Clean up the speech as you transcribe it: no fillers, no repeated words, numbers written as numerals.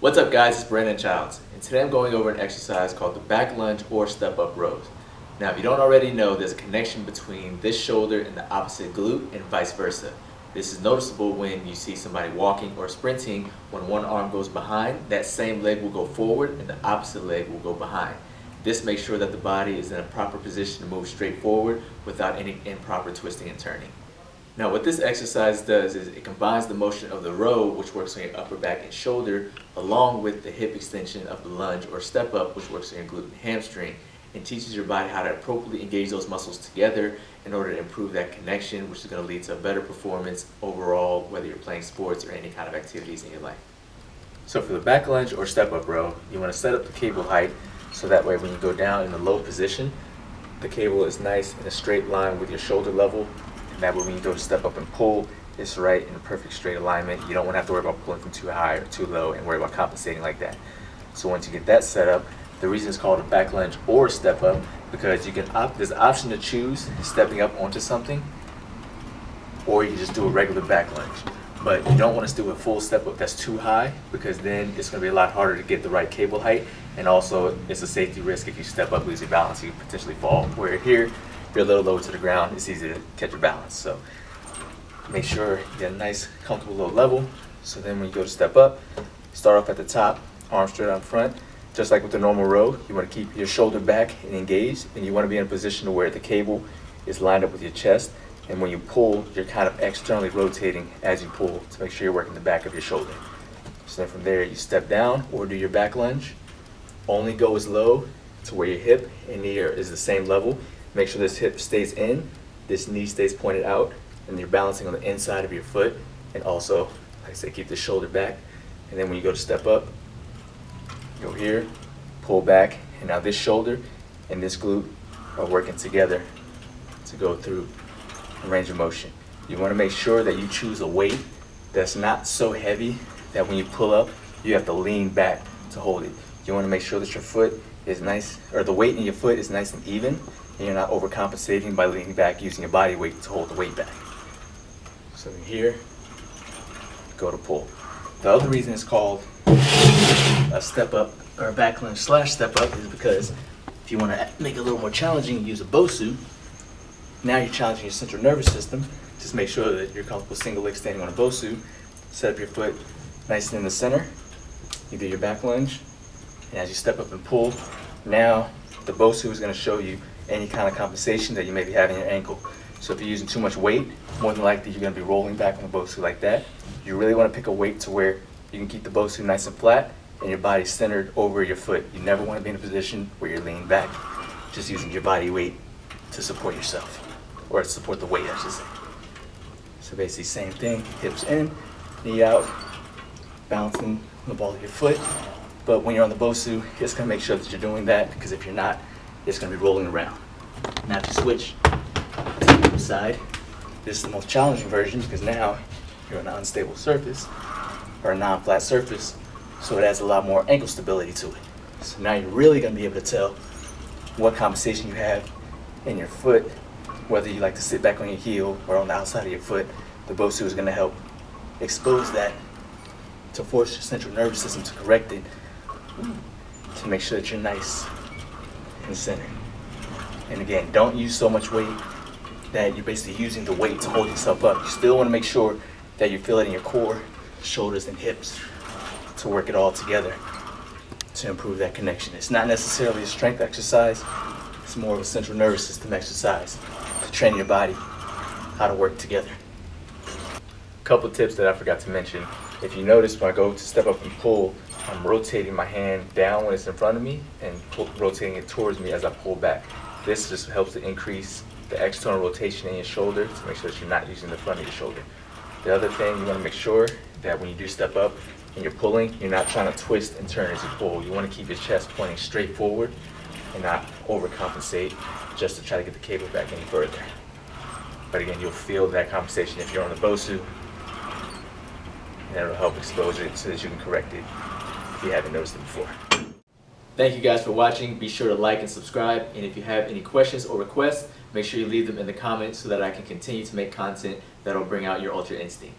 What's up guys, it's Brandon Childs, and today I'm going over an exercise called the back lunge or step up rows. Now if you don't already know, there's a connection between this shoulder and the opposite glute and vice versa. This is noticeable when you see somebody walking or sprinting. When one arm goes behind, that same leg will go forward and the opposite leg will go behind. This makes sure that the body is in a proper position to move straight forward without any improper twisting and turning. Now what this exercise does is it combines the motion of the row, which works on your upper back and shoulder, along with the hip extension of the lunge or step up, which works on your glute and hamstring, and teaches your body how to appropriately engage those muscles together in order to improve that connection, which is going to lead to a better performance overall, whether you're playing sports or any kind of activities in your life. So for the back lunge or step up row, you want to set up the cable height so that way when you go down in the low position, the cable is nice in a straight line with your shoulder level. That way when you go to step up and pull, it's right in a perfect straight alignment. You don't want to have to worry about pulling from too high or too low and worry about compensating like that. So once you get that set up, the reason it's called a back lunge or step up, because you can there's an option to choose stepping up onto something, or you can just do a regular back lunge. But you don't want to do a full step up that's too high, because then it's going to be a lot harder to get the right cable height, and also it's a safety risk. If you step up, lose your balance, you can potentially fall. Where here, you're a little lower to the ground, it's easy to catch your balance. So make sure you get a nice, comfortable low level. So then when you go to step up, start off at the top, arms straight out front. Just like with the normal row, you want to keep your shoulder back and engaged, and you want to be in a position to where the cable is lined up with your chest. And when you pull, you're kind of externally rotating as you pull to make sure you're working the back of your shoulder. So then from there, you step down or do your back lunge. Only go as low to where your hip and knee is the same level. Make sure this hip stays in, this knee stays pointed out, and you're balancing on the inside of your foot. And also, like I said, keep the shoulder back. And then when you go to step up, go here, pull back, and now this shoulder and this glute are working together to go through a range of motion. You want to make sure that you choose a weight that's not so heavy that when you pull up, you have to lean back to hold it. You want to make sure that your foot is nice, or the weight in your foot is nice and even, and you're not overcompensating by leaning back using your body weight to hold the weight back. So here, go to pull. The other reason it's called a step up or a back lunge slash step up is because if you want to make it a little more challenging, use a BOSU. Now you're challenging your central nervous system. Just make sure that you're comfortable single leg standing on a BOSU. Set up your foot nice and in the center. You do your back lunge, and as you step up and pull, now the BOSU is going to show you any kind of compensation that you may be having in your ankle. So if you're using too much weight, more than likely you're going to be rolling back on the BOSU like that. You really want to pick a weight to where you can keep the BOSU nice and flat and your body centered over your foot. You never want to be in a position where you're leaning back, just using your body weight to support yourself, or to support the weight, I should say. So basically same thing, hips in, knee out, bouncing the ball of your foot. But when you're on the BOSU, just going to make sure that you're doing that, because if you're not, it's going to be rolling around. Now if you switch to the other side, this is the most challenging version, because now you're on an unstable surface, or a non-flat surface, so it adds a lot more ankle stability to it. So now you're really going to be able to tell what compensation you have in your foot, whether you like to sit back on your heel or on the outside of your foot. The BOSU is going to help expose that to force your central nervous system to correct it, to make sure that you're nice in the center. And again, don't use so much weight that you're basically using the weight to hold yourself up. You still want to make sure that you feel it in your core, shoulders, and hips to work it all together to improve that connection. It's not necessarily a strength exercise, it's more of a central nervous system exercise to train your body how to work together. A couple tips that I forgot to mention. If you notice, when I go to step up and pull, I'm rotating my hand down when it's in front of me and rotating it towards me as I pull back. This just helps to increase the external rotation in your shoulder to make sure that you're not using the front of your shoulder. The other thing, you want to make sure that when you do step up and you're pulling, you're not trying to twist and turn as you pull. You want to keep your chest pointing straight forward and not overcompensate just to try to get the cable back any further. But again, you'll feel that compensation if you're on the BOSU, and that'll help expose it so that you can correct it if you haven't noticed it before. Thank you guys for watching. Be sure to like and subscribe, and if you have any questions or requests, make sure you leave them in the comments so that I can continue to make content that'll bring out your ultra instinct.